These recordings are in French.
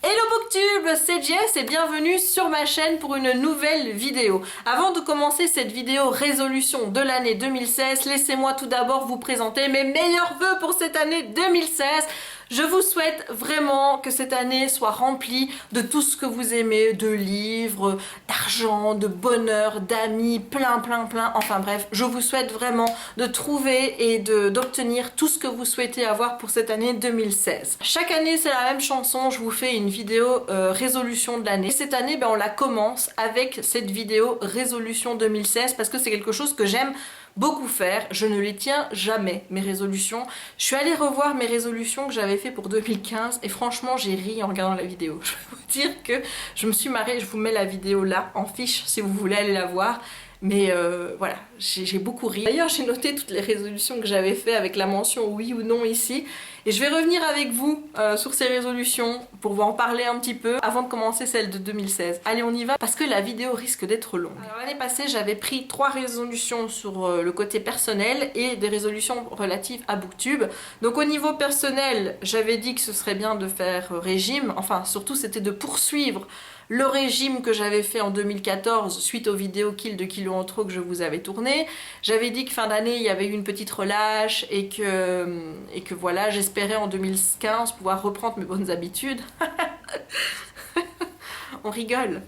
Hello Booktube, c'est Jess et bienvenue sur ma chaîne pour une nouvelle vidéo. Avant de commencer cette vidéo résolution de l'année 2016, laissez-moi tout d'abord vous présenter mes meilleurs vœux pour cette année 2016. Je vous souhaite vraiment que cette année soit remplie de tout ce que vous aimez, de livres, d'argent, de bonheur, d'amis, plein, enfin bref, je vous souhaite vraiment de trouver et d'obtenir tout ce que vous souhaitez avoir pour cette année 2016. Chaque année, c'est la même chanson, je vous fais une vidéo résolution de l'année. Cette année, on la commence avec cette vidéo résolution 2016 parce que c'est quelque chose que j'aime beaucoup faire. Je ne les tiens jamais, mes résolutions. Je suis allée revoir mes résolutions que j'avais fait pour 2015 et franchement j'ai ri en regardant la vidéo. Je vais vous dire que je me suis marrée, je vous mets la vidéo là en fiche si vous voulez aller la voir. Mais voilà, j'ai beaucoup ri. D'ailleurs j'ai noté toutes les résolutions que j'avais fait avec la mention oui ou non ici. Et je vais revenir avec vous sur ces résolutions pour vous en parler un petit peu avant de commencer celle de 2016. Allez, on y va parce que la vidéo risque d'être longue. Alors l'année passée, j'avais pris 3 résolutions sur le côté personnel et des résolutions relatives à Booktube. Donc au niveau personnel, j'avais dit que ce serait bien de faire régime. Enfin, surtout, c'était de poursuivre le régime que j'avais fait en 2014 suite aux vidéos Kill de Kilo en trop que je vous avais tourné. J'avais dit que fin d'année il y avait eu une petite relâche et que voilà, j'espérais en 2015 pouvoir reprendre mes bonnes habitudes. On rigole.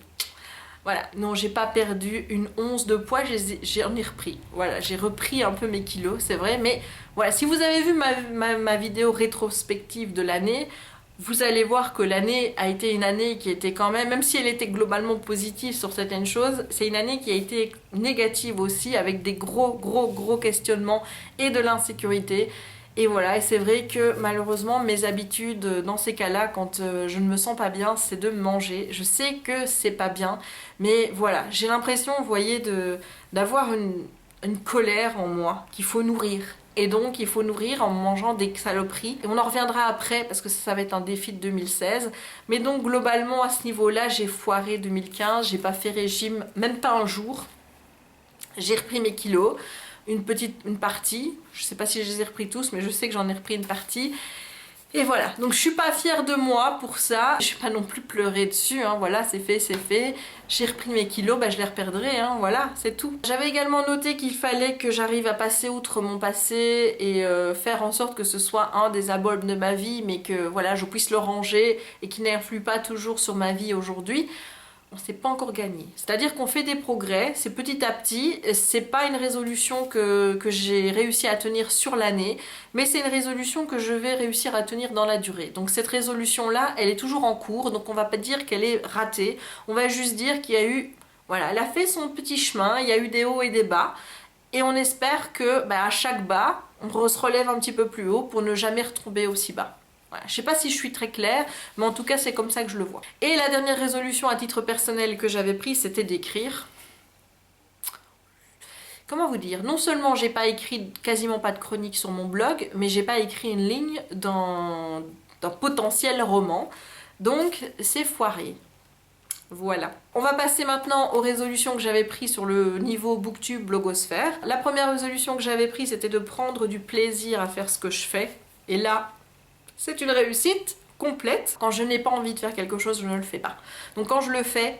Voilà, non, j'ai pas perdu une once de poids, j'en ai repris. Voilà, j'ai repris un peu mes kilos, c'est vrai, mais voilà, si vous avez vu ma vidéo rétrospective de l'année, vous allez voir que l'année a été une année qui était quand même si elle était globalement positive sur certaines choses, c'est une année qui a été négative aussi, avec des gros questionnements et de l'insécurité. Et voilà, et c'est vrai que malheureusement mes habitudes dans ces cas-là, quand je ne me sens pas bien, c'est de manger. Je sais que c'est pas bien, mais voilà, j'ai l'impression, vous voyez, d'avoir une colère en moi qu'il faut nourrir. Et donc il faut nourrir en mangeant des saloperies. Et on en reviendra après parce que ça va être un défi de 2016. Mais donc globalement à ce niveau-là, j'ai foiré 2015. J'ai pas fait régime, même pas un jour. J'ai repris mes kilos. Une partie. Je sais pas si je les ai repris tous, mais je sais que j'en ai repris une partie. Et voilà, donc je suis pas fière de moi pour ça, je vais pas non plus pleurer dessus, hein. Voilà, c'est fait, j'ai repris mes kilos, je les reperdrai, hein. Voilà, c'est tout. J'avais également noté qu'il fallait que j'arrive à passer outre mon passé et faire en sorte que ce soit un des albums de ma vie, mais que voilà, je puisse le ranger et qu'il n'influe pas toujours sur ma vie aujourd'hui. On ne s'est pas encore gagné. C'est-à-dire qu'on fait des progrès, c'est petit à petit, c'est pas une résolution que j'ai réussi à tenir sur l'année, mais c'est une résolution que je vais réussir à tenir dans la durée. Donc cette résolution-là, elle est toujours en cours, donc on va pas dire qu'elle est ratée, on va juste dire qu'il y a eu, voilà, elle a fait son petit chemin, il y a eu des hauts et des bas, et on espère que à chaque bas, on se relève un petit peu plus haut pour ne jamais retomber aussi bas. Voilà. Je sais pas si je suis très claire, mais en tout cas c'est comme ça que je le vois. Et la dernière résolution à titre personnel que j'avais prise, c'était d'écrire. Comment vous dire? Non seulement j'ai pas écrit quasiment pas de chronique sur mon blog, mais j'ai pas écrit une ligne d'un potentiel roman. Donc c'est foiré. Voilà. On va passer maintenant aux résolutions que j'avais prises sur le niveau Booktube blogosphère. La première résolution que j'avais prise, c'était de prendre du plaisir à faire ce que je fais. Et là, c'est une réussite complète. Quand je n'ai pas envie de faire quelque chose, je ne le fais pas. Donc quand je le fais,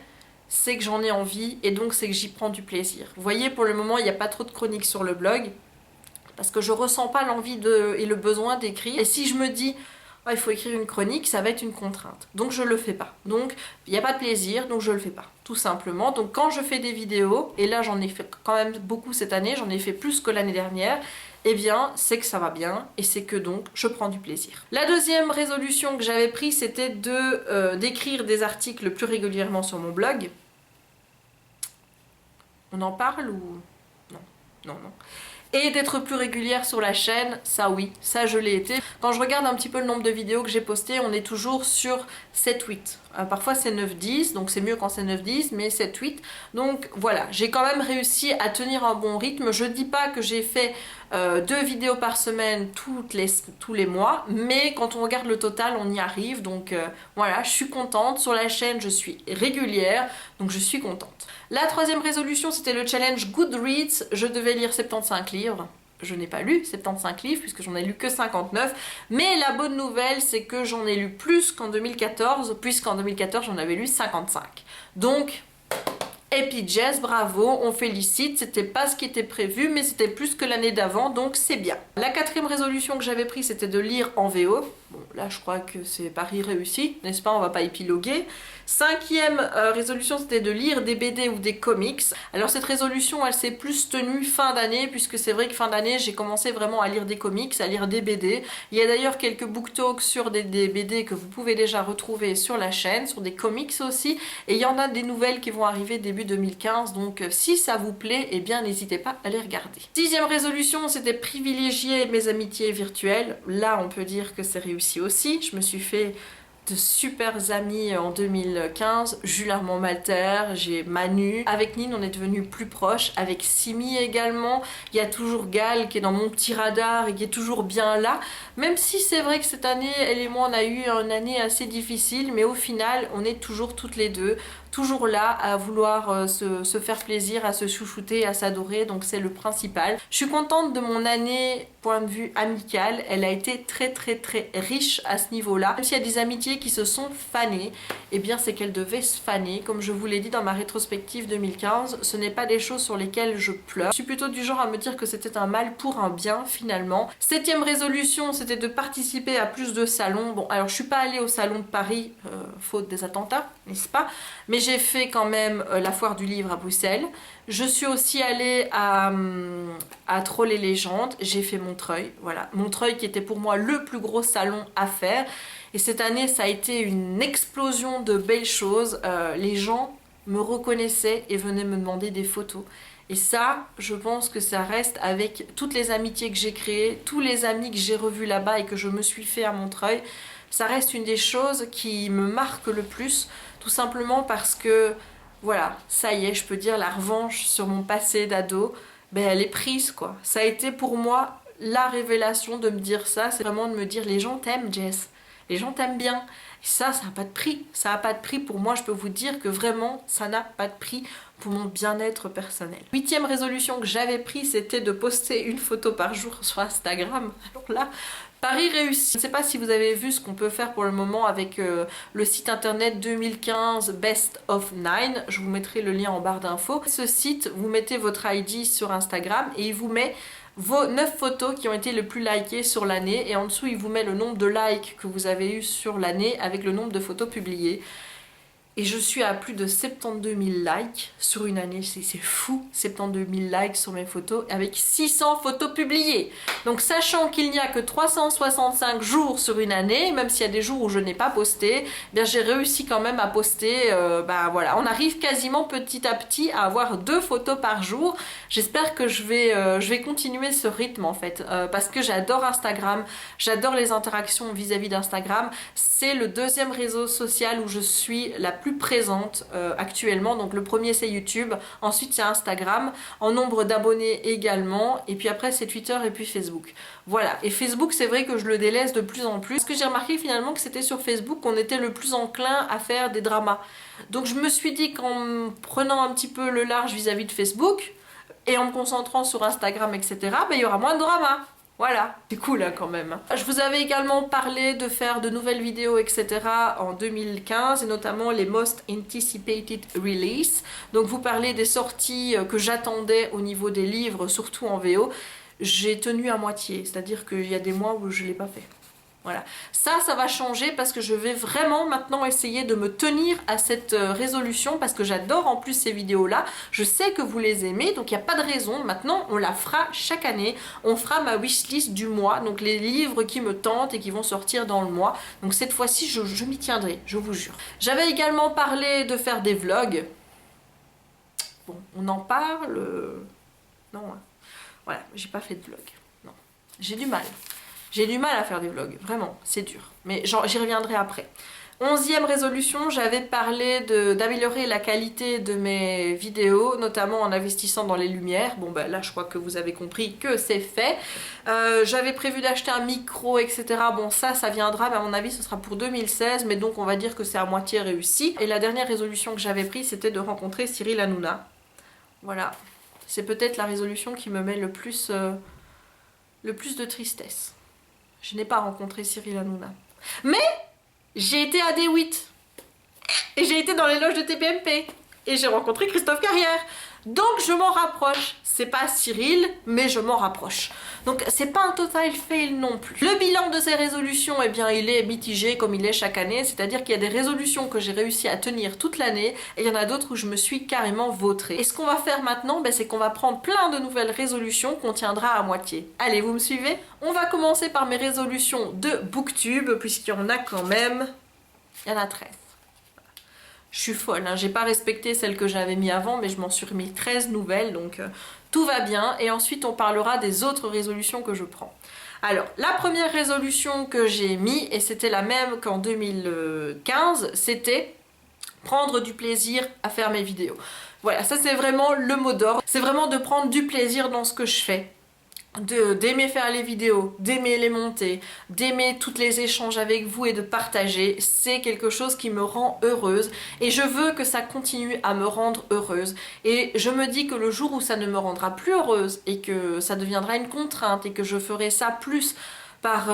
c'est que j'en ai envie et donc c'est que j'y prends du plaisir. Vous voyez, pour le moment, il n'y a pas trop de chroniques sur le blog parce que je ressens pas l'envie et le besoin d'écrire. Et si je me dis il faut écrire une chronique, ça va être une contrainte. Donc je le fais pas. Donc il n'y a pas de plaisir, donc je le fais pas. Tout simplement. Donc quand je fais des vidéos, et là j'en ai fait quand même beaucoup cette année, j'en ai fait plus que l'année dernière, eh bien c'est que ça va bien et c'est que donc je prends du plaisir. La deuxième résolution que j'avais prise, c'était d'écrire des articles plus régulièrement sur mon blog. On en parle ou... Non. Et d'être plus régulière sur la chaîne, ça oui, ça je l'ai été. Quand je regarde un petit peu le nombre de vidéos que j'ai postées, on est toujours sur 7-8. Parfois c'est 9-10, donc c'est mieux quand c'est 9-10, mais 7-8. Donc voilà, j'ai quand même réussi à tenir un bon rythme. Je dis pas que j'ai fait 2 vidéos par semaine tous les mois, mais quand on regarde le total, on y arrive. Donc voilà, je suis contente. Sur la chaîne, je suis régulière, donc je suis contente. La troisième résolution, c'était le challenge Goodreads. Je devais lire 75 livres. je n'ai pas lu 75 livres puisque j'en ai lu que 59. Mais la bonne nouvelle, c'est que j'en ai lu plus qu'en 2014, puisqu'en 2014, j'en avais lu 55. Donc, Happy Jess, bravo, on félicite, c'était pas ce qui était prévu, mais c'était plus que l'année d'avant, donc c'est bien. La quatrième résolution que j'avais prise, c'était de lire en VO. Bon, là, je crois que c'est pari réussi, n'est-ce pas? On va pas épiloguer. Cinquième résolution, c'était de lire des BD ou des comics. Alors cette résolution, elle s'est plus tenue fin d'année, puisque c'est vrai que fin d'année, j'ai commencé vraiment à lire des comics, à lire des BD. Il y a d'ailleurs quelques book talks sur des BD que vous pouvez déjà retrouver sur la chaîne, sur des comics aussi. Et il y en a des nouvelles qui vont arriver début 2015, donc si ça vous plaît, eh bien n'hésitez pas à les regarder. Sixième résolution, c'était privilégier mes amitiés virtuelles. Là, on peut dire que c'est réussi aussi. Je me suis fait de super amis en 2015, Jules Armand Malter, j'ai Manu, avec Nine on est devenus plus proches, avec Simi également, il y a toujours Gal qui est dans mon petit radar et qui est toujours bien là, même si c'est vrai que cette année, elle et moi on a eu une année assez difficile, mais au final on est toujours toutes les deux, toujours là à vouloir se faire plaisir, à se chouchouter, à s'adorer, donc c'est le principal. Je suis contente de mon année point de vue amical, elle a été très riche à ce niveau-là. Même s'il y a des amitiés qui se sont fanées, eh bien c'est qu'elles devaient se faner. Comme je vous l'ai dit dans ma rétrospective 2015, ce n'est pas des choses sur lesquelles je pleure. Je suis plutôt du genre à me dire que c'était un mal pour un bien finalement. Septième résolution, c'était de participer à plus de salons. Bon, alors je suis pas allée au salon de Paris, faute des attentats, n'est-ce pas? Mais j'ai fait quand même la foire du livre à Bruxelles. Je suis aussi allée à Trolls et Légendes. J'ai fait Montreuil. Voilà, Montreuil qui était pour moi le plus gros salon à faire. Et cette année, ça a été une explosion de belles choses. Les gens me reconnaissaient et venaient me demander des photos. Et ça, je pense que ça reste avec toutes les amitiés que j'ai créées, tous les amis que j'ai revus là-bas et que je me suis fait à Montreuil. Ça reste une des choses qui me marque le plus, tout simplement parce que, voilà, ça y est, je peux dire la revanche sur mon passé d'ado, ben elle est prise quoi. Ça a été pour moi la révélation de me dire ça, c'est vraiment de me dire les gens t'aiment Jess, les gens t'aiment bien. Et ça n'a pas de prix, ça n'a pas de prix pour moi, je peux vous dire que vraiment ça n'a pas de prix pour mon bien-être personnel. Huitième résolution que j'avais prise, c'était de poster une photo par jour sur Instagram. Alors là, pari réussi. Je ne sais pas si vous avez vu ce qu'on peut faire pour le moment avec le site internet 2015 Best of 9. Je vous mettrai le lien en barre d'infos. Ce site, vous mettez votre ID sur Instagram et il vous met vos 9 photos qui ont été le plus likées sur l'année et en dessous il vous met le nombre de likes que vous avez eu sur l'année avec le nombre de photos publiées. Et je suis à plus de 72 000 likes sur une année, c'est fou, 72 000 likes sur mes photos avec 600 photos publiées. Donc sachant qu'il n'y a que 365 jours sur une année, même s'il y a des jours où je n'ai pas posté, eh bien j'ai réussi quand même à poster, voilà, on arrive quasiment petit à petit à avoir 2 photos par jour. J'espère que je vais continuer ce rythme en fait, parce que j'adore Instagram, j'adore les interactions vis-à-vis d'Instagram. C'est le deuxième réseau social où je suis la plus présente actuellement. Donc le premier c'est YouTube, ensuite c'est Instagram, en nombre d'abonnés également, et puis après c'est Twitter et puis Facebook. Voilà, et Facebook c'est vrai que je le délaisse de plus en plus, parce que j'ai remarqué finalement que c'était sur Facebook qu'on était le plus enclin à faire des dramas. Donc je me suis dit qu'en prenant un petit peu le large vis-à-vis de Facebook, et en me concentrant sur Instagram, etc., ben, il y aura moins de drama. Voilà, c'est cool hein, quand même. Je vous avais également parlé de faire de nouvelles vidéos, etc. en 2015, et notamment les Most Anticipated Release. Donc vous parlez des sorties que j'attendais au niveau des livres, surtout en VO. J'ai tenu à moitié, c'est-à-dire qu'il y a des mois où je ne l'ai pas fait. Voilà. Ça va changer parce que je vais vraiment maintenant essayer de me tenir à cette résolution parce que j'adore en plus ces vidéos-là. Je sais que vous les aimez, donc il n'y a pas de raison. Maintenant, on la fera chaque année. On fera ma wishlist du mois, donc les livres qui me tentent et qui vont sortir dans le mois. Donc cette fois-ci, je m'y tiendrai, je vous jure. J'avais également parlé de faire des vlogs. Bon, on en parle. Non, hein. Voilà, j'ai pas fait de vlog. Non, j'ai du mal. J'ai du mal à faire des vlogs, vraiment, c'est dur. Mais j'y reviendrai après. 11e résolution, j'avais parlé d'améliorer la qualité de mes vidéos, notamment en investissant dans les lumières. Bon ben là je crois que vous avez compris que c'est fait. J'avais prévu d'acheter un micro, etc. Bon ça viendra, mais à mon avis ce sera pour 2016, mais donc on va dire que c'est à moitié réussi. Et la dernière résolution que j'avais prise, c'était de rencontrer Cyril Hanouna. Voilà, c'est peut-être la résolution qui me met le plus le plus de tristesse. Je n'ai pas rencontré Cyril Hanouna. Mais j'ai été à D8. Et j'ai été dans les loges de TPMP. Et j'ai rencontré Christophe Carrière. Donc je m'en rapproche. C'est pas Cyril, mais je m'en rapproche. Donc c'est pas un total fail non plus. Le bilan de ces résolutions, eh bien il est mitigé comme il est chaque année. C'est-à-dire qu'il y a des résolutions que j'ai réussi à tenir toute l'année. Et il y en a d'autres où je me suis carrément vautrée. Et ce qu'on va faire maintenant, ben, c'est qu'on va prendre plein de nouvelles résolutions qu'on tiendra à moitié. Allez, vous me suivez? On va commencer par mes résolutions de Booktube, puisqu'il y en a quand même... Il y en a 13. Je suis folle, hein. J'ai pas respecté celles que j'avais mis avant, mais je m'en suis remis 13 nouvelles, donc tout va bien. Et ensuite, on parlera des autres résolutions que je prends. Alors, la première résolution que j'ai mis, et c'était la même qu'en 2015, c'était prendre du plaisir à faire mes vidéos. Voilà, ça c'est vraiment le mot d'ordre. C'est vraiment de prendre du plaisir dans ce que je fais. D'aimer faire les vidéos, d'aimer les monter, d'aimer tous les échanges avec vous et de partager, c'est quelque chose qui me rend heureuse et je veux que ça continue à me rendre heureuse. Et je me dis que le jour où ça ne me rendra plus heureuse et que ça deviendra une contrainte et que je ferai ça plus par...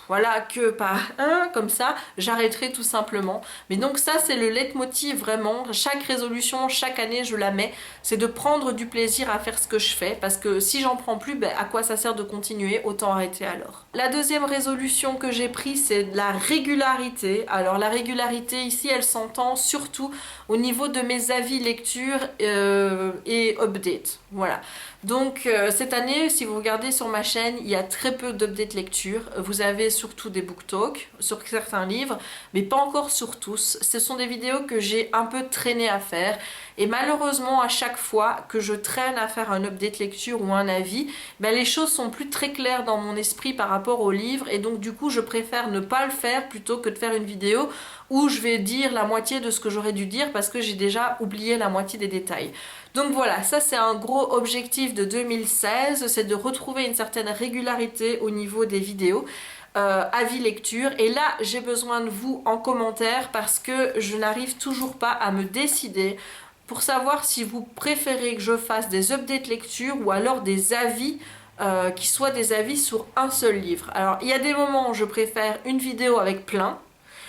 voilà, que par un, comme ça, j'arrêterai tout simplement. Mais donc ça, c'est le leitmotiv vraiment. Chaque résolution, chaque année, je la mets. C'est de prendre du plaisir à faire ce que je fais. Parce que si j'en prends plus, ben, à quoi ça sert de continuer? Autant arrêter alors. La deuxième résolution que j'ai prise, c'est la régularité. Alors la régularité, ici, elle s'entend surtout au niveau de mes avis lecture et update. Voilà. Donc cette année, si vous regardez sur ma chaîne, il y a très peu d'updates lecture. Vous avez surtout des book talks sur certains livres, mais pas encore sur tous. Ce sont des vidéos que j'ai un peu traîné à faire. Et malheureusement, à chaque fois que je traîne à faire un update lecture ou un avis, ben, les choses sont plus très claires dans mon esprit par rapport au livre. Et donc du coup, je préfère ne pas le faire plutôt que de faire une vidéo où je vais dire la moitié de ce que j'aurais dû dire parce que j'ai déjà oublié la moitié des détails. Donc voilà, ça c'est un gros objectif de 2016, c'est de retrouver une certaine régularité au niveau des vidéos. Avis lecture, et là j'ai besoin de vous en commentaire parce que je n'arrive toujours pas à me décider pour savoir si vous préférez que je fasse des updates lecture ou alors des avis qui soient des avis sur un seul livre. Alors il y a des moments où je préfère une vidéo avec plein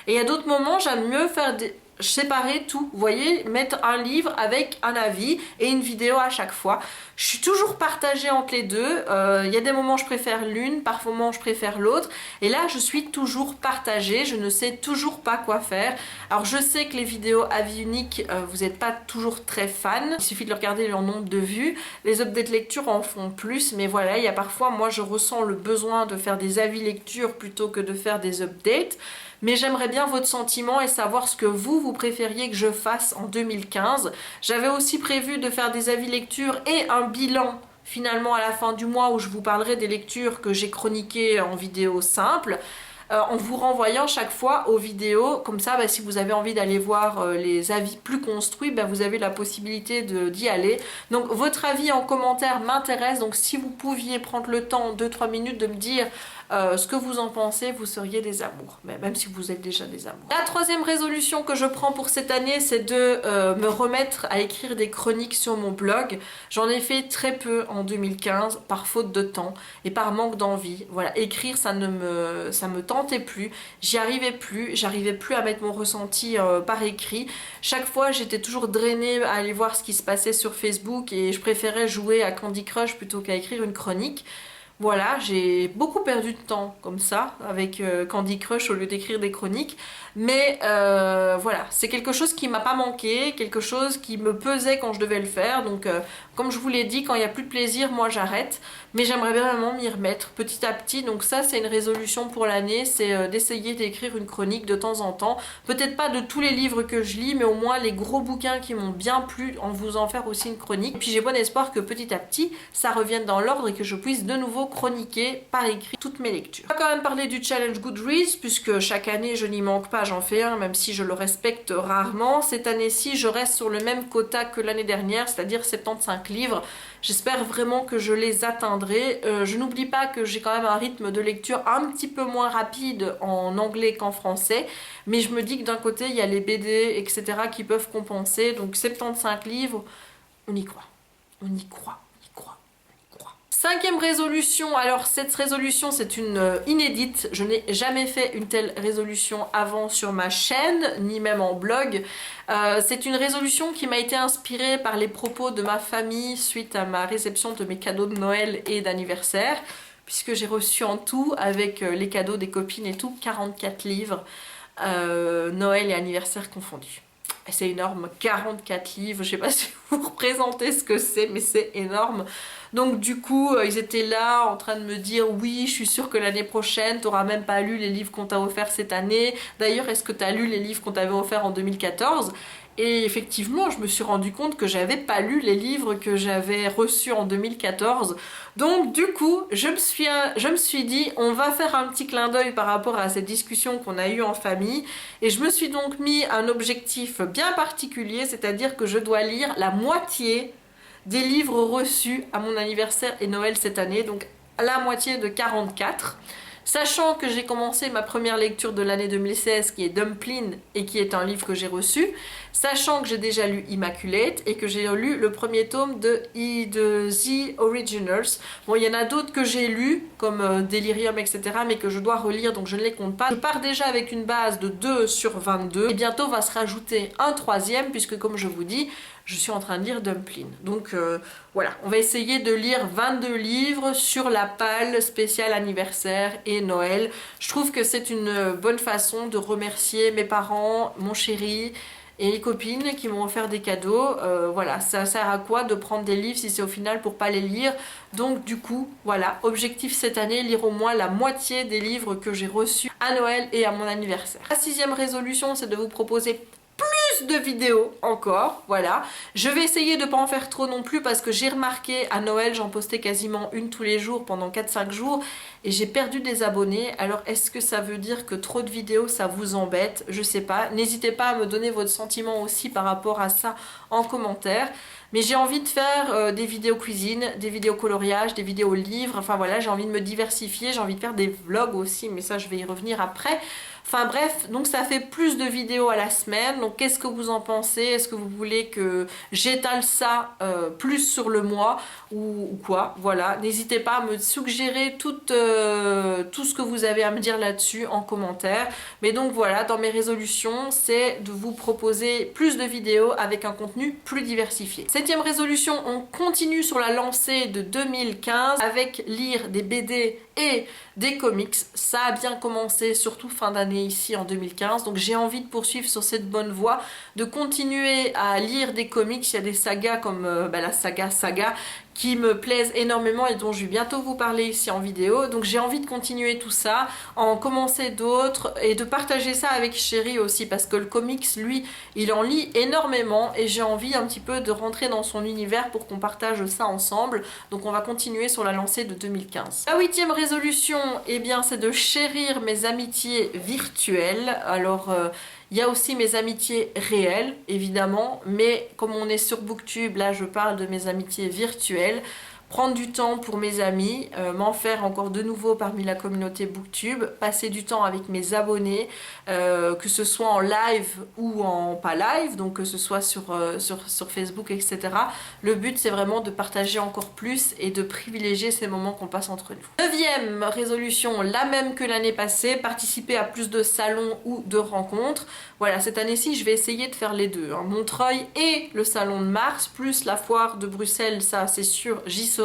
et il y a d'autres moments j'aime mieux faire séparer tout, vous voyez, mettre un livre avec un avis et une vidéo à chaque fois. Je suis toujours partagée entre les deux, il y a des moments je préfère l'une, par moments je préfère l'autre, et là je suis toujours partagée, je ne sais toujours pas quoi faire. Alors je sais que les vidéos avis uniques, vous n'êtes pas toujours très fan, il suffit de regarder leur nombre de vues, les updates lecture en font plus, mais voilà, il y a parfois, moi je ressens le besoin de faire des avis lecture plutôt que de faire des updates. Mais j'aimerais bien votre sentiment et savoir ce que vous préfériez que je fasse en 2015. J'avais aussi prévu de faire des avis lecture et un bilan finalement à la fin du mois où je vous parlerai des lectures que j'ai chroniquées en vidéo simple. En vous renvoyant chaque fois aux vidéos, comme ça si vous avez envie d'aller voir les avis plus construits, vous avez la possibilité d'y aller. Donc votre avis en commentaire m'intéresse, donc si vous pouviez prendre le temps, 2-3 minutes, de me dire ce que vous en pensez, vous seriez des amours, mais même si vous êtes déjà des amours. La troisième résolution que je prends pour cette année, c'est de me remettre à écrire des chroniques sur mon blog. J'en ai fait très peu en 2015 par faute de temps et par manque d'envie. Voilà, écrire ça me tentait plus, j'arrivais plus à mettre mon ressenti par écrit. Chaque fois j'étais toujours drainée à aller voir ce qui se passait sur Facebook et je préférais jouer à Candy Crush plutôt qu'à écrire une chronique. Voilà, j'ai beaucoup perdu de temps comme ça avec Candy Crush au lieu d'écrire des chroniques. Mais voilà, c'est quelque chose qui m'a pas manqué, quelque chose qui me pesait quand je devais le faire. Donc comme je vous l'ai dit, quand il n'y a plus de plaisir, moi j'arrête. Mais j'aimerais vraiment m'y remettre petit à petit. Donc ça c'est une résolution pour l'année, c'est d'essayer d'écrire une chronique de temps en temps. Peut-être pas de tous les livres que je lis, mais au moins les gros bouquins qui m'ont bien plu, vous en faire aussi une chronique. Et puis j'ai bon espoir que petit à petit, ça revienne dans l'ordre et que je puisse de nouveau chroniquer par écrit toutes mes lectures. On va quand même parler du challenge Goodreads, puisque chaque année je n'y manque pas, j'en fais un, même si je le respecte rarement. Cette année-ci, je reste sur le même quota que l'année dernière, c'est-à-dire 75 livres. J'espère vraiment que je les atteindrai. Je n'oublie pas que j'ai quand même un rythme de lecture un petit peu moins rapide en anglais qu'en français, mais je me dis que d'un côté, il y a les BD, etc. qui peuvent compenser. Donc 75 livres, on y croit. On y croit. 5e résolution, alors cette résolution c'est une inédite, je n'ai jamais fait une telle résolution avant sur ma chaîne, ni même en blog. C'est une résolution qui m'a été inspirée par les propos de ma famille suite à ma réception de mes cadeaux de Noël et d'anniversaire, puisque j'ai reçu en tout, avec les cadeaux des copines et tout, 44 livres, Noël et anniversaire confondus. C'est énorme, 44 livres, je sais pas si vous représentez ce que c'est, mais c'est énorme. Donc du coup, ils étaient là en train de me dire oui, je suis sûre que l'année prochaine, tu n'auras même pas lu les livres qu'on t'a offerts cette année. D'ailleurs, est-ce que tu as lu les livres qu'on t'avait offerts en 2014 ? Et effectivement, je me suis rendu compte que j'avais pas lu les livres que j'avais reçus en 2014. Donc du coup, je me suis dit, on va faire un petit clin d'œil par rapport à cette discussion qu'on a eue en famille. Et je me suis donc mis un objectif bien particulier, c'est-à-dire que je dois lire la moitié des livres reçus à mon anniversaire et Noël cette année, donc la moitié de 44. Sachant que j'ai commencé ma première lecture de l'année 2016 qui est Dumplin et qui est un livre que j'ai reçu, sachant que j'ai déjà lu Immaculate et que j'ai lu le premier tome de The Originals. Bon, il y en a d'autres que j'ai lus comme Delirium, etc. mais que je dois relire, donc je ne les compte pas. Je pars déjà avec une base de 2 sur 22 et bientôt va se rajouter un troisième puisque comme je vous dis, je suis en train de lire Dumplin. Donc voilà, on va essayer de lire 22 livres sur la palle spéciale anniversaire et Noël. Je trouve que c'est une bonne façon de remercier mes parents, mon chéri et les copines qui m'ont offert des cadeaux. Voilà, ça sert à quoi de prendre des livres si c'est au final pour pas les lire? Donc du coup, voilà, objectif cette année, lire au moins la moitié des livres que j'ai reçus à Noël et à mon anniversaire. La 6e résolution, c'est de vous proposer de vidéos encore, voilà. Je vais essayer de pas en faire trop non plus parce que j'ai remarqué à Noël, j'en postais quasiment une tous les jours pendant 4-5 jours et j'ai perdu des abonnés. Alors est-ce que ça veut dire que trop de vidéos ça vous embête? Je sais pas. N'hésitez pas à me donner votre sentiment aussi par rapport à ça en commentaire. Mais j'ai envie de faire des vidéos cuisine, des vidéos coloriage, des vidéos livres, enfin voilà, j'ai envie de me diversifier, j'ai envie de faire des vlogs aussi, mais ça je vais y revenir après. Enfin bref, donc ça fait plus de vidéos à la semaine, donc qu'est-ce que vous en pensez? Est-ce que vous voulez que j'étale ça plus sur le mois ou quoi? Voilà, n'hésitez pas à me suggérer tout ce que vous avez à me dire là-dessus en commentaire. Mais donc voilà, dans mes résolutions, c'est de vous proposer plus de vidéos avec un contenu plus diversifié. 7e résolution, on continue sur la lancée de 2015 avec lire des BD et des comics. Ça a bien commencé, surtout fin d'année ici en 2015, donc j'ai envie de poursuivre sur cette bonne voie, de continuer à lire des comics. Il y a des sagas comme la saga qui me plaisent énormément et dont je vais bientôt vous parler ici en vidéo. Donc j'ai envie de continuer tout ça, en commencer d'autres et de partager ça avec Chéri aussi parce que le comics, lui, il en lit énormément et j'ai envie un petit peu de rentrer dans son univers pour qu'on partage ça ensemble. Donc on va continuer sur la lancée de 2015. La 8e résolution, eh bien, c'est de chérir mes amitiés virtuelles. Alors il y a aussi mes amitiés réelles, évidemment, mais comme on est sur Booktube, là je parle de mes amitiés virtuelles. Prendre du temps pour mes amis, m'en faire encore de nouveau parmi la communauté Booktube, passer du temps avec mes abonnés, que ce soit en live ou en pas live, donc que ce soit sur Facebook, etc. Le but c'est vraiment de partager encore plus et de privilégier ces moments qu'on passe entre nous. 9e résolution, la même que l'année passée, participer à plus de salons ou de rencontres. Voilà, cette année-ci je vais essayer de faire les deux, hein. Montreuil et le salon de Mars, plus la foire de Bruxelles, ça c'est sûr, j'y serai.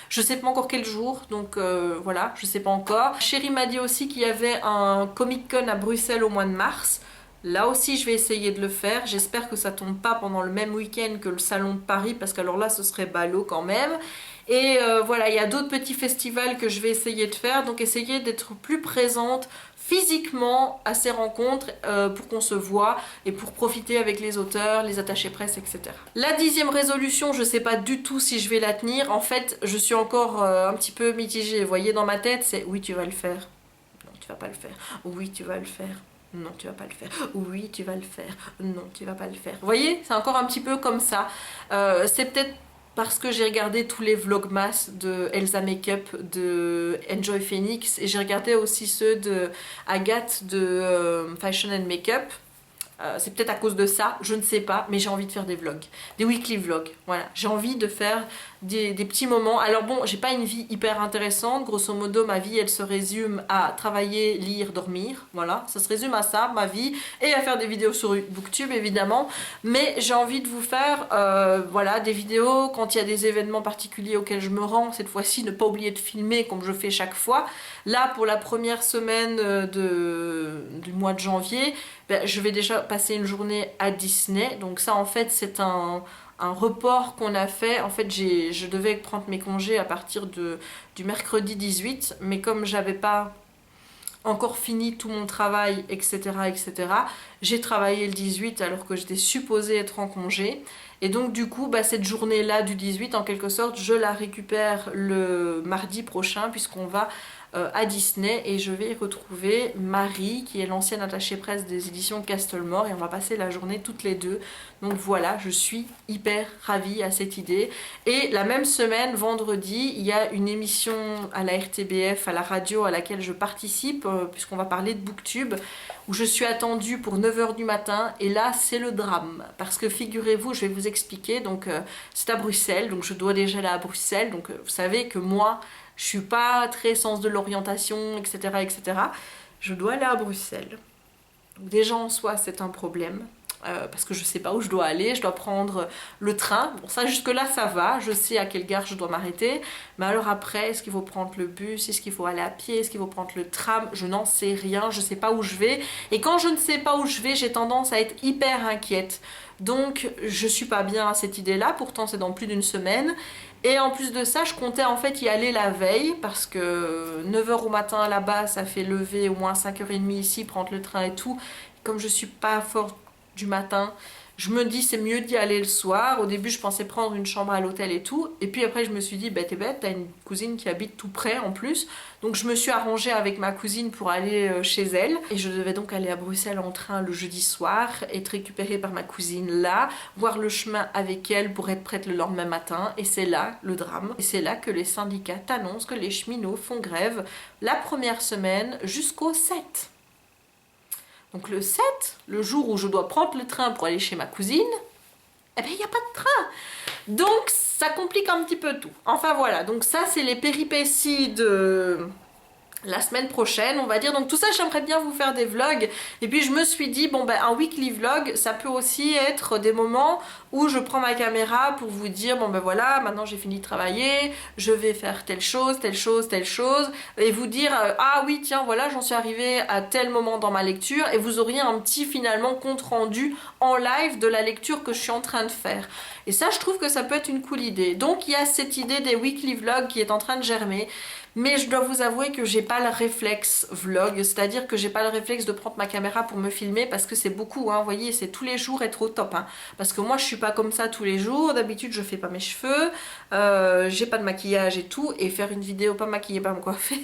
Je sais pas encore quel jour, donc voilà, je sais pas encore. Chéri m'a dit aussi qu'il y avait un Comic Con à Bruxelles au mois de mars. Là aussi je vais essayer de le faire. J'espère que ça tombe pas pendant le même week-end que le salon de Paris, parce qu'alors là ce serait ballot quand même. Et voilà, il y a d'autres petits festivals que je vais essayer de faire, donc essayer d'être plus présente physiquement à ces rencontres pour qu'on se voit et pour profiter avec les auteurs, les attachés presse, etc. La 10e résolution, je ne sais pas du tout si je vais la tenir. En fait, je suis encore un petit peu mitigée. Vous voyez, dans ma tête, c'est oui, tu vas le faire. Non, tu vas pas le faire. Oui, tu vas le faire. Non, tu vas pas le faire. Oui, tu vas le faire. Non, tu vas pas le faire. Vous voyez, c'est encore un petit peu comme ça. C'est peut-être parce que j'ai regardé tous les vlogmas de Elsa Makeup, de Enjoy Phoenix, et j'ai regardé aussi ceux de Agathe de Fashion and Makeup. C'est peut-être à cause de ça, je ne sais pas, mais j'ai envie de faire des vlogs, des weekly vlogs. Voilà, j'ai envie de faire des petits moments. Alors bon, j'ai pas une vie hyper intéressante, grosso modo ma vie elle se résume à travailler, lire, dormir, voilà, ça se résume à ça, ma vie, et à faire des vidéos sur Booktube évidemment, mais j'ai envie de vous faire voilà, des vidéos quand il y a des événements particuliers auxquels je me rends, cette fois-ci ne pas oublier de filmer comme je fais chaque fois. Là pour la première semaine du mois de janvier, ben, je vais déjà passer une journée à Disney, donc ça en fait c'est un report qu'on a fait. En fait je devais prendre mes congés à partir du mercredi 18, mais comme j'avais pas encore fini tout mon travail, etc., etc., j'ai travaillé le 18 alors que j'étais supposée être en congé. Et donc du coup, bah, cette journée-là du 18, en quelque sorte, je la récupère le mardi prochain puisqu'on va à Disney et je vais y retrouver Marie qui est l'ancienne attachée presse des éditions Castlemore et on va passer la journée toutes les deux. Donc voilà, je suis hyper ravie à cette idée. Et la même semaine, vendredi, il y a une émission à la RTBF, à la radio à laquelle je participe puisqu'on va parler de Booktube où je suis attendue pour 9 h du matin et là c'est le drame parce que figurez-vous, je vais vous expliquer, donc c'est à Bruxelles, donc je dois déjà aller à Bruxelles, donc vous savez que moi je suis pas très sens de l'orientation, etc., etc. Je dois aller à Bruxelles. Donc déjà en soi c'est un problème. Parce que je sais pas où je dois aller, je dois prendre le train. Bon, ça jusque là ça va, je sais à quelle gare je dois m'arrêter. Mais alors après, est-ce qu'il faut prendre le bus, est-ce qu'il faut aller à pied, est-ce qu'il faut prendre le tram? Je n'en sais rien, je sais pas où je vais. Et quand je ne sais pas où je vais, j'ai tendance à être hyper inquiète. Donc je suis pas bien à cette idée-là, pourtant c'est dans plus d'une semaine. Et en plus de ça, je comptais en fait y aller la veille parce que 9 h au matin là-bas, ça fait lever au moins 5 h 30 ici, prendre le train et tout. Comme je suis pas forte du matin, je me dis c'est mieux d'y aller le soir. Au début je pensais prendre une chambre à l'hôtel et tout, et puis après je me suis dit bah t'es bête, t'as une cousine qui habite tout près en plus, donc je me suis arrangée avec ma cousine pour aller chez elle, et je devais donc aller à Bruxelles en train le jeudi soir, être récupérée par ma cousine là, voir le chemin avec elle pour être prête le lendemain matin, et c'est là le drame, et c'est là que les syndicats t'annoncent que les cheminots font grève la première semaine jusqu'au 7. Donc le 7, le jour où je dois prendre le train pour aller chez ma cousine, eh bien il n'y a pas de train. Donc ça complique un petit peu tout. Enfin voilà, donc ça c'est les péripéties de la semaine prochaine, on va dire. Donc tout ça, j'aimerais bien vous faire des vlogs. Et puis je me suis dit, bon ben un weekly vlog, ça peut aussi être des moments où je prends ma caméra pour vous dire, bon ben voilà, maintenant j'ai fini de travailler, je vais faire telle chose, telle chose, telle chose. Et vous dire, ah oui tiens, voilà, j'en suis arrivée à tel moment dans ma lecture. Et vous auriez un petit finalement compte rendu en live de la lecture que je suis en train de faire. Et ça, je trouve que ça peut être une cool idée. Donc il y a cette idée des weekly vlogs qui est en train de germer. Mais je dois vous avouer que j'ai pas le réflexe vlog, c'est-à-dire que j'ai pas le réflexe de prendre ma caméra pour me filmer parce que c'est beaucoup, hein, vous voyez, c'est tous les jours être au top, hein, parce que moi je suis pas comme ça tous les jours, d'habitude je fais pas mes cheveux, j'ai pas de maquillage et tout, et faire une vidéo pas maquillée, pas me coiffer...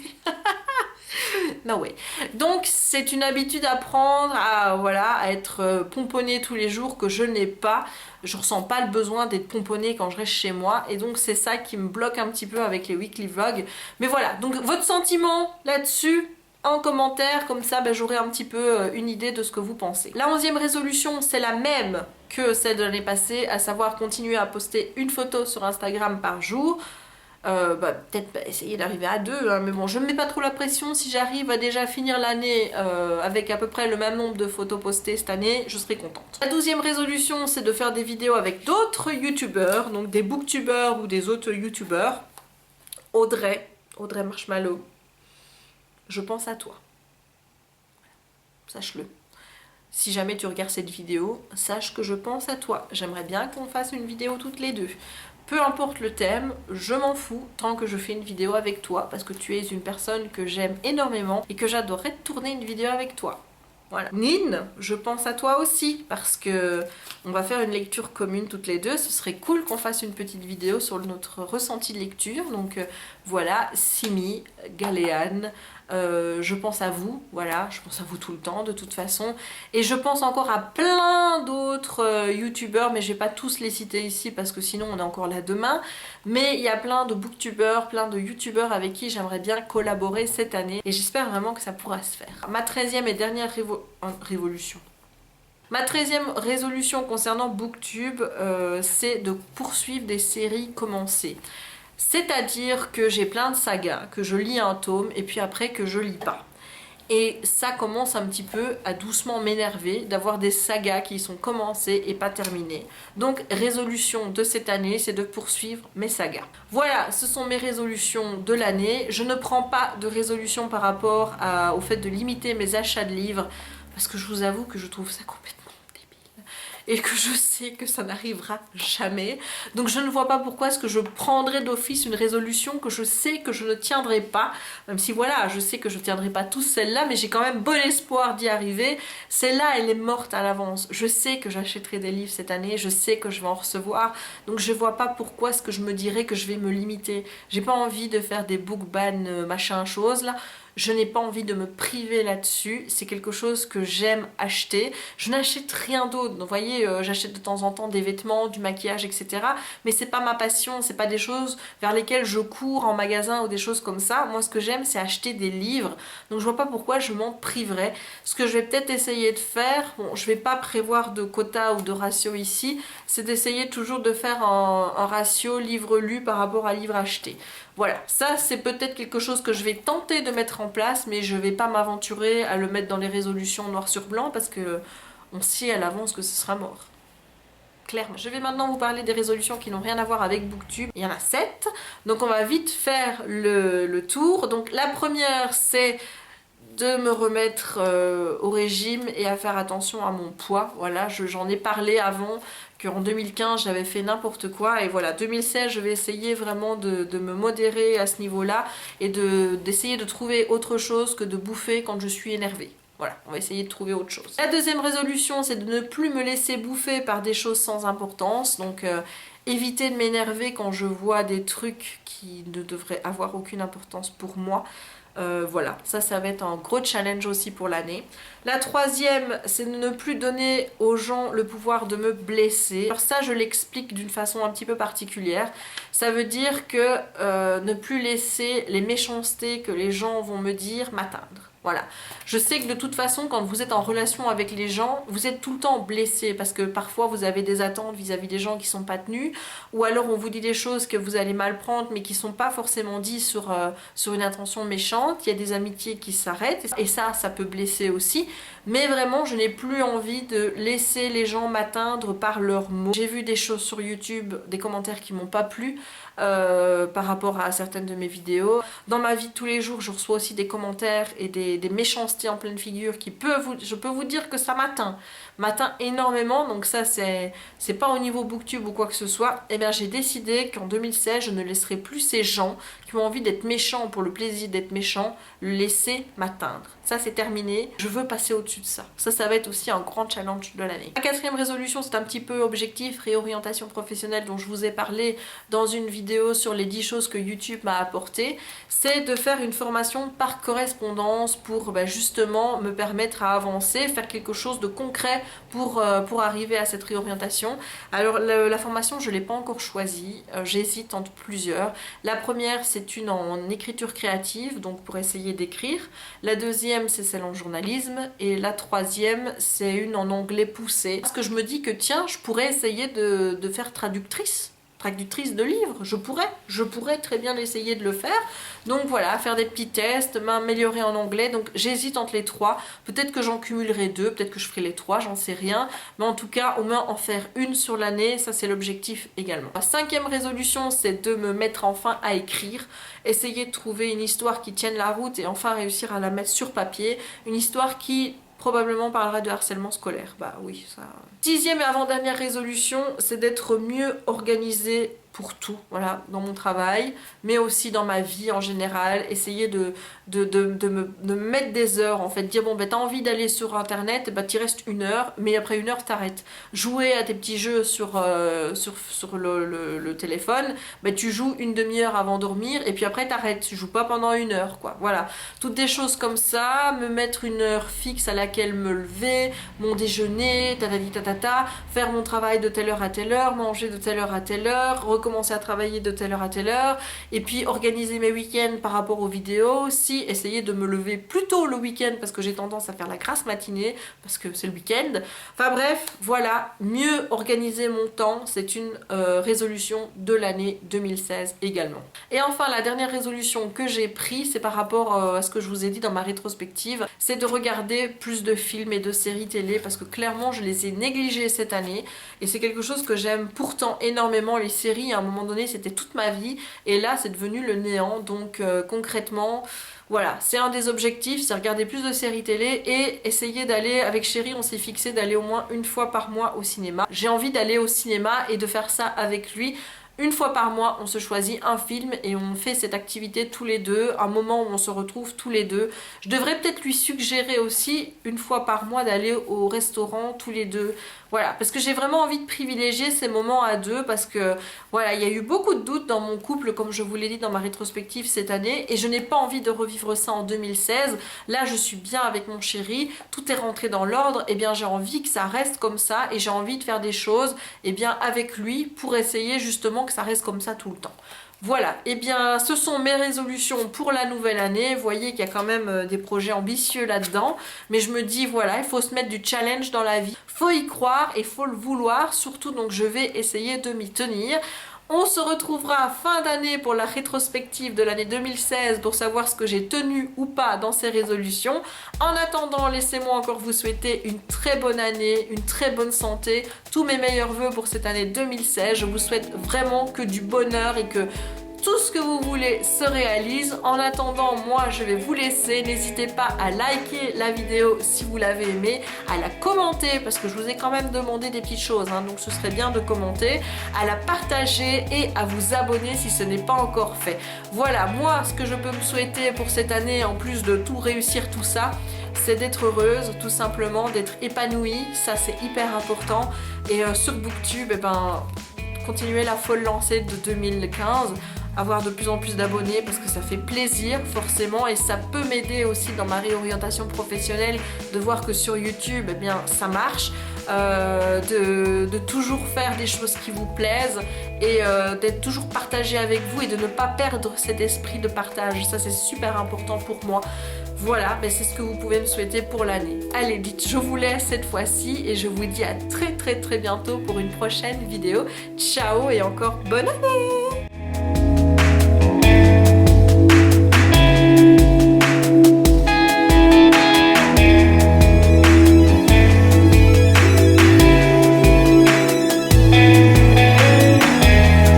No way. Donc c'est une habitude à prendre, à, voilà, à être pomponnée tous les jours que je n'ai pas. Je ressens pas le besoin d'être pomponnée quand je reste chez moi. Et donc c'est ça qui me bloque un petit peu avec les weekly vlogs. Mais voilà, donc votre sentiment là-dessus en commentaire, comme ça ben, j'aurai un petit peu une idée de ce que vous pensez. La 11e résolution, c'est la même que celle de l'année passée, à savoir continuer à poster une photo sur Instagram par jour. Peut-être essayer d'arriver à 2, hein, mais bon, je ne mets pas trop la pression. Si j'arrive à déjà finir l'année avec à peu près le même nombre de photos postées cette année, je serai contente. La 12e résolution, c'est de faire des vidéos avec d'autres youtubeurs, donc des booktubeurs ou des autres youtubeurs. Audrey Marshmallow, je pense à toi. Sache-le. Si jamais tu regardes cette vidéo, sache que je pense à toi. J'aimerais bien qu'on fasse une vidéo toutes les deux. Peu importe le thème, je m'en fous tant que je fais une vidéo avec toi parce que tu es une personne que j'aime énormément et que j'adorerais tourner une vidéo avec toi. Voilà. Nin, je pense à toi aussi parce que on va faire une lecture commune toutes les deux. Ce serait cool qu'on fasse une petite vidéo sur notre ressenti de lecture. Donc voilà, Simi, Galéane, je pense à vous, voilà, je pense à vous tout le temps de toute façon. Et je pense encore à plein d'autres youtubeurs, mais je vais pas tous les citer ici parce que sinon on est encore là demain. Mais il y a plein de booktubeurs, plein de youtubeurs avec qui j'aimerais bien collaborer cette année. Et j'espère vraiment que ça pourra se faire. Ma 13e et dernière révolution. Ma 13e résolution concernant Booktube, c'est de poursuivre des séries commencées. C'est-à-dire que j'ai plein de sagas, que je lis un tome et puis après que je lis pas. Et ça commence un petit peu à doucement m'énerver d'avoir des sagas qui sont commencées et pas terminées. Donc résolution de cette année, c'est de poursuivre mes sagas. Voilà, ce sont mes résolutions de l'année. Je ne prends pas de résolution par rapport au fait de limiter mes achats de livres parce que je vous avoue que je trouve ça complètement et que je sais que ça n'arrivera jamais. Donc je ne vois pas pourquoi est-ce que je prendrais d'office une résolution que je sais que je ne tiendrai pas, même si voilà, je sais que je ne tiendrai pas tous celle-là, mais j'ai quand même bon espoir d'y arriver. Celle-là, elle est morte à l'avance. Je sais que j'achèterai des livres cette année, je sais que je vais en recevoir, donc je vois pas pourquoi est-ce que je me dirais que je vais me limiter. J'ai pas envie de faire des book ban machin chose là. Je n'ai pas envie de me priver là-dessus, c'est quelque chose que j'aime acheter. Je n'achète rien d'autre, vous voyez, j'achète de temps en temps des vêtements, du maquillage, etc. Mais c'est pas ma passion, c'est pas des choses vers lesquelles je cours en magasin ou des choses comme ça. Moi, ce que j'aime, c'est acheter des livres, donc je vois pas pourquoi je m'en priverais. Ce que je vais peut-être essayer de faire, bon, je vais pas prévoir de quota ou de ratio ici, c'est d'essayer toujours de faire un ratio livre lu par rapport à livre acheté. Voilà, ça c'est peut-être quelque chose que je vais tenter de mettre en place, mais je vais pas m'aventurer à le mettre dans les résolutions noir sur blanc parce que on sait à l'avance que ce sera mort. Clairement. Je vais maintenant vous parler des résolutions qui n'ont rien à voir avec Booktube. Il y en a 7, donc on va vite faire le tour. Donc la première, c'est de me remettre au régime et à faire attention à mon poids. Voilà, j'en ai parlé avant, qu'en 2015 j'avais fait n'importe quoi, et voilà, 2016 je vais essayer vraiment de me modérer à ce niveau-là et d'essayer de trouver autre chose que de bouffer quand je suis énervée. Voilà, on va essayer de trouver autre chose. La deuxième résolution, c'est de ne plus me laisser bouffer par des choses sans importance, donc éviter de m'énerver quand je vois des trucs qui ne devraient avoir aucune importance pour moi. Voilà, ça va être un gros challenge aussi pour l'année. La troisième, c'est de ne plus donner aux gens le pouvoir de me blesser. Alors ça, je l'explique d'une façon un petit peu particulière. Ça veut dire que ne plus laisser les méchancetés que les gens vont me dire m'atteindre. Voilà. Je sais que de toute façon, quand vous êtes en relation avec les gens, vous êtes tout le temps blessé parce que parfois vous avez des attentes vis-à-vis des gens qui sont pas tenues, ou alors on vous dit des choses que vous allez mal prendre mais qui sont pas forcément dites sur une intention méchante. Il y a des amitiés qui s'arrêtent et ça peut blesser aussi. Mais vraiment, je n'ai plus envie de laisser les gens m'atteindre par leurs mots. J'ai vu des choses sur YouTube, des commentaires qui m'ont pas plu par rapport à certaines de mes vidéos. Dans ma vie de tous les jours, je reçois aussi des commentaires et des méchancetés en pleine figure je peux vous dire que ça m'atteint énormément. Donc ça, c'est pas au niveau Booktube ou quoi que ce soit. Et bien j'ai décidé qu'en 2016, je ne laisserai plus ces gens qui ont envie d'être méchants pour le plaisir d'être méchants, le laisser m'atteindre. Ça, c'est terminé. Je veux passer au-dessus de ça. Ça va être aussi un grand challenge de l'année. La quatrième résolution, c'est un petit peu objectif, réorientation professionnelle dont je vous ai parlé dans une vidéo sur les 10 choses que YouTube m'a apportées. C'est de faire une formation par correspondance pour justement me permettre à avancer, faire quelque chose de concret pour arriver à cette réorientation. Alors la formation, je ne l'ai pas encore choisie. J'hésite entre plusieurs. La première, c'est une en écriture créative, donc pour essayer d'écrire. La deuxième, c'est celle en journalisme. Et la troisième, c'est une en anglais poussé. Parce que je me dis que tiens, je pourrais essayer de faire traductrice de livres, je pourrais très bien essayer de le faire. Donc voilà, faire des petits tests, m'améliorer en anglais. Donc j'hésite entre les trois. Peut-être que j'en cumulerai deux, peut-être que je ferai les trois, j'en sais rien. Mais en tout cas, au moins en faire une sur l'année, ça c'est l'objectif également. La cinquième résolution, c'est de me mettre enfin à écrire. Essayer de trouver une histoire qui tienne la route et enfin réussir à la mettre sur papier. Une histoire qui probablement parlera de harcèlement scolaire. Bah oui, ça... Dixième et avant-dernière résolution, c'est d'être mieux organisée pour tout, voilà, dans mon travail, mais aussi dans ma vie en général. Essayer de me mettre des heures, en fait, dire bon, ben t'as envie d'aller sur internet, ben t'y restes 1 heure, mais après 1 heure t'arrêtes. Jouer à tes petits jeux sur le téléphone, ben tu joues 1/2 heure avant de dormir, et puis après t'arrêtes, tu joues pas pendant 1 heure, quoi. Voilà, toutes des choses comme ça, me mettre une heure fixe à laquelle me lever, mon déjeuner, tatati tatata, faire mon travail de telle heure à telle heure, manger de telle heure à telle heure, recommencer commencer à travailler de telle heure à telle heure, et puis organiser mes week-ends par rapport aux vidéos aussi, essayer de me lever plus tôt le week-end parce que j'ai tendance à faire la grasse matinée, parce que c'est le week-end. Enfin bref, voilà, mieux organiser mon temps, c'est une résolution de l'année 2016 également. Et enfin, la dernière résolution que j'ai prise, c'est par rapport à ce que je vous ai dit dans ma rétrospective, c'est de regarder plus de films et de séries télé, parce que clairement je les ai négligés cette année, et c'est quelque chose que j'aime pourtant énormément. Les séries, à un moment donné, c'était toute ma vie, et là c'est devenu le néant. Donc concrètement, voilà, c'est un des objectifs, c'est regarder plus de séries télé et essayer d'aller, avec Chéri, on s'est fixé d'aller au moins une fois par mois au cinéma. J'ai envie d'aller au cinéma et de faire ça avec lui. Une fois par mois, on se choisit un film et on fait cette activité tous les deux, un moment où on se retrouve tous les deux. Je devrais peut-être lui suggérer aussi, une fois par mois, d'aller au restaurant tous les deux. Voilà, parce que j'ai vraiment envie de privilégier ces moments à deux, parce que voilà, il y a eu beaucoup de doutes dans mon couple, comme je vous l'ai dit dans ma rétrospective cette année, et je n'ai pas envie de revivre ça en 2016. Là, je suis bien avec mon chéri, tout est rentré dans l'ordre, et bien j'ai envie que ça reste comme ça, et j'ai envie de faire des choses, et bien avec lui, pour essayer justement que ça reste comme ça tout le temps. Voilà, et bien ce sont mes résolutions pour la nouvelle année. Vous voyez qu'il y a quand même des projets ambitieux là-dedans, mais je me dis voilà, il faut se mettre du challenge dans la vie, faut y croire et faut le vouloir surtout, donc je vais essayer de m'y tenir. On se retrouvera fin d'année pour la rétrospective de l'année 2016 pour savoir ce que j'ai tenu ou pas dans ces résolutions. En attendant, laissez-moi encore vous souhaiter une très bonne année, une très bonne santé, tous mes meilleurs vœux pour cette année 2016. Je vous souhaite vraiment que du bonheur et que tout ce que vous voulez se réalise. En attendant, moi je vais vous laisser. N'hésitez pas à liker la vidéo si vous l'avez aimée, à la commenter parce que je vous ai quand même demandé des petites choses, hein, donc ce serait bien de commenter, à la partager et à vous abonner si ce n'est pas encore fait. Voilà, moi ce que je peux me souhaiter pour cette année, en plus de tout réussir tout ça, c'est d'être heureuse, tout simplement, d'être épanouie, ça c'est hyper important. Et sur Booktube, continuer la folle lancée de 2015, avoir de plus en plus d'abonnés parce que ça fait plaisir forcément, et ça peut m'aider aussi dans ma réorientation professionnelle de voir que sur YouTube ça marche, de toujours faire des choses qui vous plaisent et d'être toujours partagé avec vous et de ne pas perdre cet esprit de partage. Ça c'est super important pour moi. Voilà, c'est ce que vous pouvez me souhaiter pour l'année. Allez, vite, je vous laisse cette fois-ci et je vous dis à très bientôt pour une prochaine vidéo. Ciao et encore bonne année!